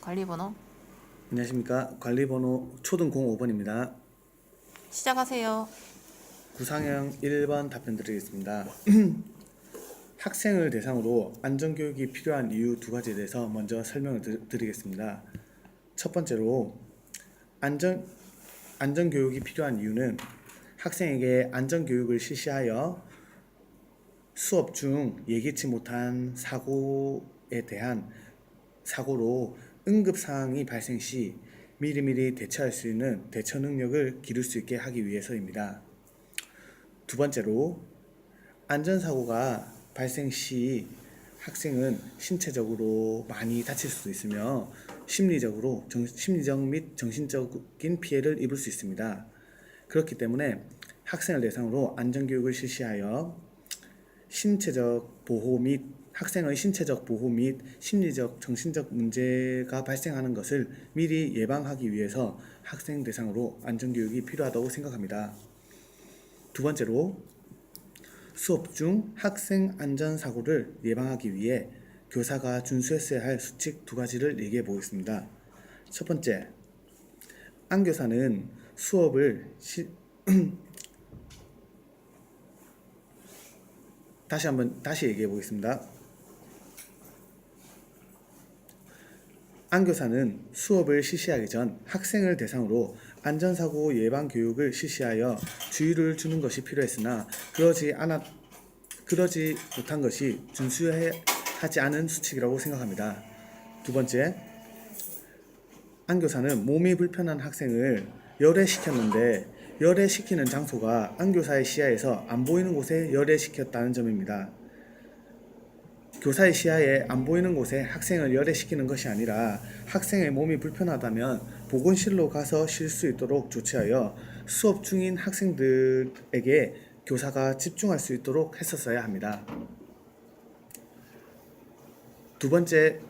관리번호 안녕하십니까. 관리번호 초등 05번입니다. 시작하세요. 구상형 1번 답변 드리겠습니다. 학생을 대상으로 안전교육이 필요한 이유 두 가지에 대해서 먼저 설명을 드리겠습니다. 첫 번째로 안전교육이 필요한 이유는 학생에게 안전교육을 실시하여 수업 중 예기치 못한 사고로 응급사항이 발생 시 미리미리 대처할 수 있는 대처 능력을 기를 수 있게 하기 위해서입니다. 두 번째로 안전사고가 발생 시 학생은 신체적으로 많이 다칠 수도 있으며 심리적 및 정신적인 피해를 입을 수 있습니다. 그렇기 때문에 학생을 대상으로 안전교육을 실시하여 학생의 신체적 보호 및 심리적, 정신적 문제가 발생하는 것을 미리 예방하기 위해서 학생 대상으로 안전교육이 필요하다고 생각합니다. 두 번째로 수업 중 학생 안전사고를 예방하기 위해 교사가 준수했어야 할 수칙 두 가지를 얘기해 보겠습니다. 첫 번째, 안교사는 수업을 다시 얘기해 보겠습니다. 안교사는 수업을 실시하기 전 학생을 대상으로 안전사고 예방 교육을 실시하여 주의를 주는 것이 필요했으나 그러지 못한 것이 준수하지 않은 수칙이라고 생각합니다. 두 번째, 안교사는 몸이 불편한 학생을 열애시켰는데 열애시키는 장소가 안교사의 시야에서 안 보이는 곳에 열애시켰다는 점입니다. 교사의 시야에 안 보이는 곳에 학생을 열애시키는 것이 아니라 학생의 몸이 불편하다면 보건실로 가서 쉴 수 있도록 조치하여 수업 중인 학생들에게 교사가 집중할 수 있도록 했었어야 합니다. 두 번째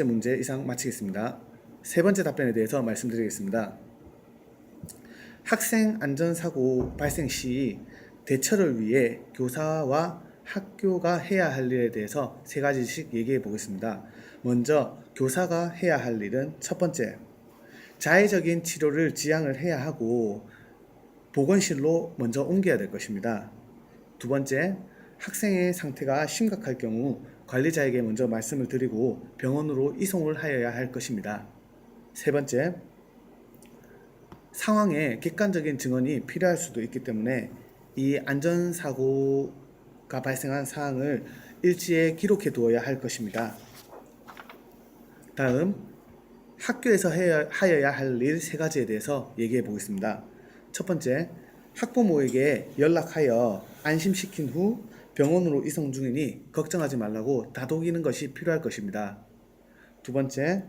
문제 이상 마치겠습니다. 세 번째 답변에 대해서 말씀드리겠습니다. 학생 안전사고 발생 시 대처를 위해 교사와 학교가 해야 할 일에 대해서 세 가지씩 얘기해 보겠습니다. 먼저 교사가 해야 할 일은 첫 번째, 자의적인 치료를 지향을 해야 하고 보건실로 먼저 옮겨야 될 것입니다. 두 번째, 학생의 상태가 심각할 경우 관리자에게 먼저 말씀을 드리고 병원으로 이송을 하여야 할 것입니다. 세 번째, 상황에 객관적인 증언이 필요할 수도 있기 때문에 이 안전사고가 발생한 사항을 일지에 기록해 두어야 할 것입니다. 다음, 학교에서 하여야 할 일 세 가지에 대해서 얘기해 보겠습니다. 첫 번째, 학부모에게 연락하여 안심시킨 후 병원으로 이송 중이니 걱정하지 말라고 다독이는 것이 필요할 것입니다. 두 번째,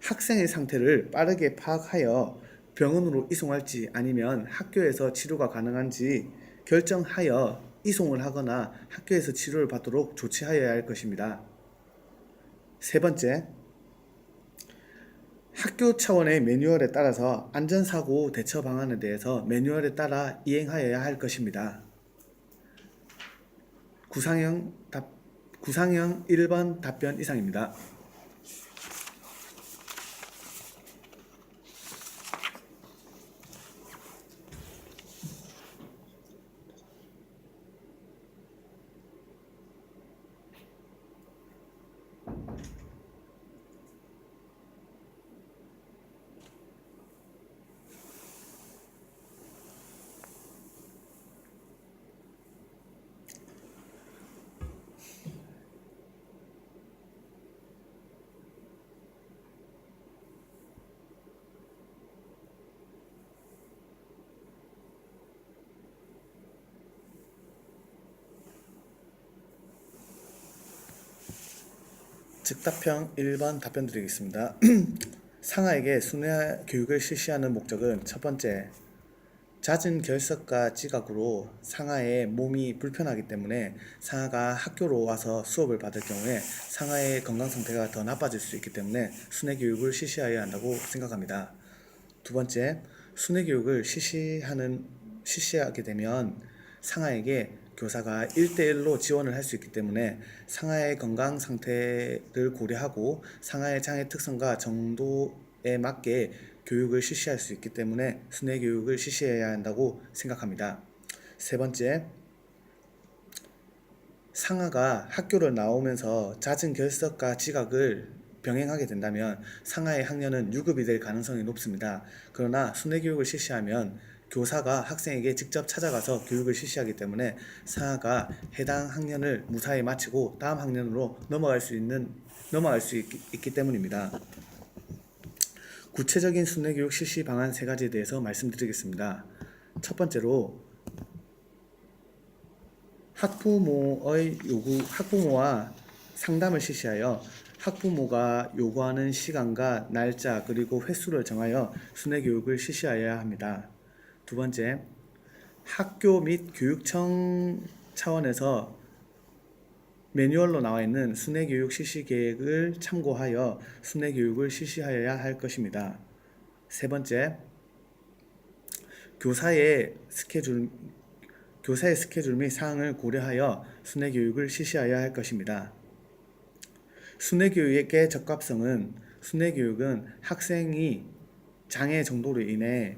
학생의 상태를 빠르게 파악하여 병원으로 이송할지 아니면 학교에서 치료가 가능한지 결정하여 이송을 하거나 학교에서 치료를 받도록 조치하여야 할 것입니다. 세 번째, 학교 차원의 매뉴얼에 따라서 안전사고 대처 방안에 대해서 매뉴얼에 따라 이행하여야 할 것입니다. 구상형 1번 답변 이상입니다. 즉답형 1번 답변 드리겠습니다. 상아에게 순회 교육을 실시하는 목적은 첫 번째, 잦은 결석과 지각으로 상아의 몸이 불편하기 때문에 상아가 학교로 와서 수업을 받을 경우에 상아의 건강 상태가 더 나빠질 수 있기 때문에 순회 교육을 실시해야 한다고 생각합니다. 두 번째, 순회 교육을 실시하게 되면 상아에게 교사가 1대1로 지원을 할 수 있기 때문에 상하의 건강 상태를 고려하고 상하의 장애 특성과 정도에 맞게 교육을 실시할 수 있기 때문에 순회 교육을 실시해야 한다고 생각합니다. 세 번째, 상하가 학교를 나오면서 잦은 결석과 지각을 병행하게 된다면 상하의 학년은 유급이 될 가능성이 높습니다. 그러나 순회 교육을 실시하면 교사가 학생에게 직접 찾아가서 교육을 실시하기 때문에 상하가 해당 학년을 무사히 마치고 다음 학년으로 넘어갈 수 있기 때문입니다. 구체적인 순회 교육 실시 방안 3가지에 대해서 말씀드리겠습니다. 첫 번째로 학부모와 상담을 실시하여 학부모가 요구하는 시간과 날짜 그리고 횟수를 정하여 순회 교육을 실시하여야 합니다. 두 번째, 학교 및 교육청 차원에서 매뉴얼로 나와 있는 순회 교육 실시 계획을 참고하여 순회 교육을 실시하여야 할 것입니다. 세 번째, 교사의 스케줄 및 사항을 고려하여 순회 교육을 실시하여야 할 것입니다. 순회 교육의 적합성은 순회 교육은 학생이 장애 정도로 인해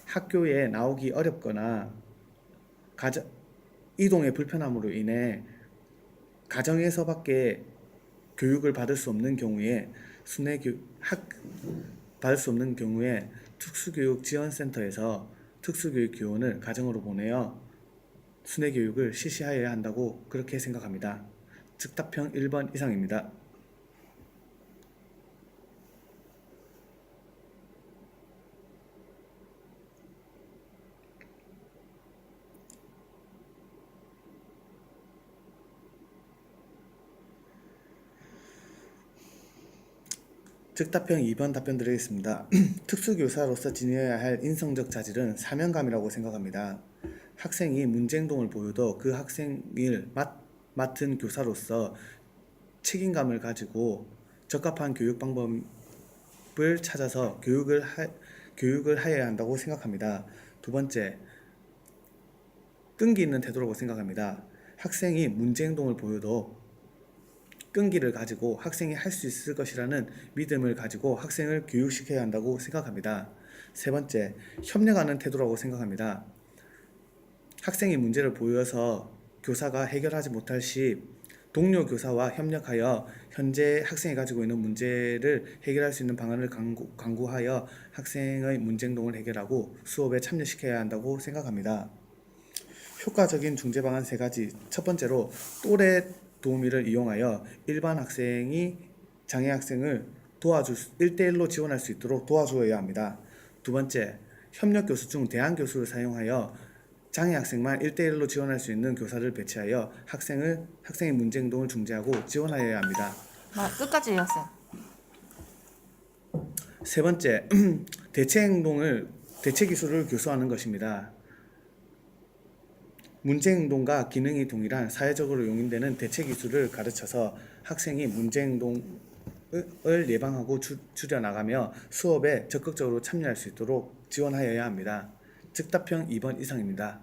학교에 나오기 어렵거나 이동의 불편함으로 인해 가정에서밖에 교육을 받을 수 없는 경우에 특수교육지원센터에서 특수교육 교원을 가정으로 보내어 순회 교육을 실시하여야 한다고 그렇게 생각합니다. 즉답형 1번 이상입니다. 즉답형 2번 답변 드리겠습니다. 특수교사로서 지녀야 할 인성적 자질은 사명감이라고 생각합니다. 학생이 문제행동을 보여도 그 학생을 맡은 교사로서 책임감을 가지고 적합한 교육 방법을 찾아서 교육을 하여야 한다고 생각합니다. 두 번째, 끈기 있는 태도라고 생각합니다. 학생이 문제행동을 보여도 끈기를 가지고 학생이 할 수 있을 것이라는 믿음을 가지고 학생을 교육시켜야 한다고 생각합니다. 세 번째, 협력하는 태도라고 생각합니다. 학생이 문제를 보여서 교사가 해결하지 못할 시 동료 교사와 협력하여 현재 학생이 가지고 있는 문제를 해결할 수 있는 방안을 강구하여 학생의 문제행동을 해결하고 수업에 참여시켜야 한다고 생각합니다. 효과적인 중재 방안 3가지. 첫 번째로 또래 도우미를 이용하여 일반 학생이 장애 학생을 1대1로 지원할 수 있도록 도와주어야 합니다. 두 번째, 협력 교수 중 대안 교수를 사용하여 장애 학생만 1대1로 지원할 수 있는 교사를 배치하여 학생의 문제 행동을 중재하고 지원하여야 합니다. 끝까지 읽었어요. 세 번째, 대체 기술을 교수하는 것입니다. 문제 행동과 기능이 동일한 사회적으로 용인되는 대체 기술을 가르쳐서 학생이 문제 행동을 예방하고 줄여나가며 수업에 적극적으로 참여할 수 있도록 지원하여야 합니다. 즉답형 2번 이상입니다.